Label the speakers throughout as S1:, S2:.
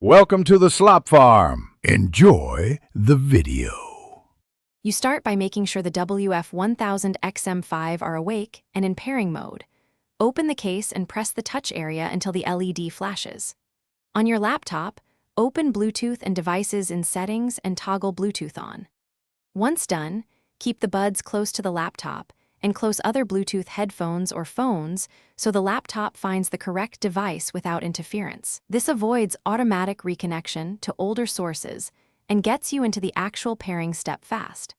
S1: Welcome to the Slop Farm. Enjoy the video.
S2: You start by making sure the WF-1000XM5 are awake and in pairing mode. Open the case and press the touch area until the LED flashes. On your laptop, open Bluetooth and devices in settings and toggle Bluetooth on. Once done, keep the buds close to the laptop and close other Bluetooth headphones or phones so the laptop finds the correct device without interference. This avoids automatic reconnection to older sources and gets you into the actual pairing step fast.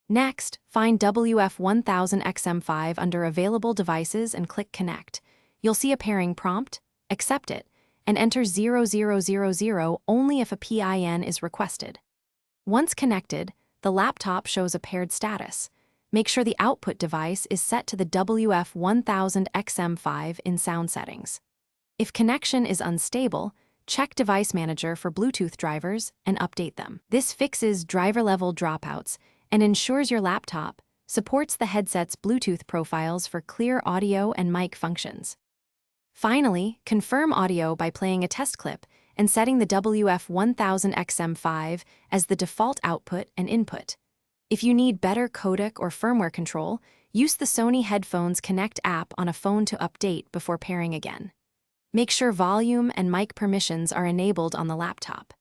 S2: Next, find WF-1000XM5 under Available Devices and click Connect. You'll see a pairing prompt, accept it, and enter 0000 only if a PIN is requested. Once connected, the laptop shows a paired status. Make sure the output device is set to the WF-1000XM5 in sound settings. If connection is unstable, check Device Manager for Bluetooth drivers and update them. This fixes driver-level dropouts and ensures your laptop supports the headset's Bluetooth profiles for clear audio and mic functions. Finally, confirm audio by playing a test clip and setting the WF-1000XM5 as the default output and input. If you need better codec or firmware control, use the Sony Headphones Connect app on a phone to update before pairing again. Make sure volume and mic permissions are enabled on the laptop.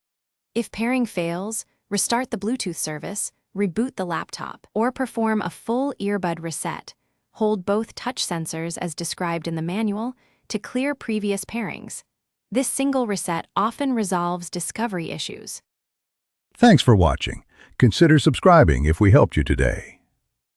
S2: If pairing fails, restart the Bluetooth service, reboot the laptop, or perform a full earbud reset. Hold both touch sensors as described in the manual to clear previous pairings. This single reset often resolves discovery issues.
S1: Thanks for watching. Consider subscribing if we helped you today.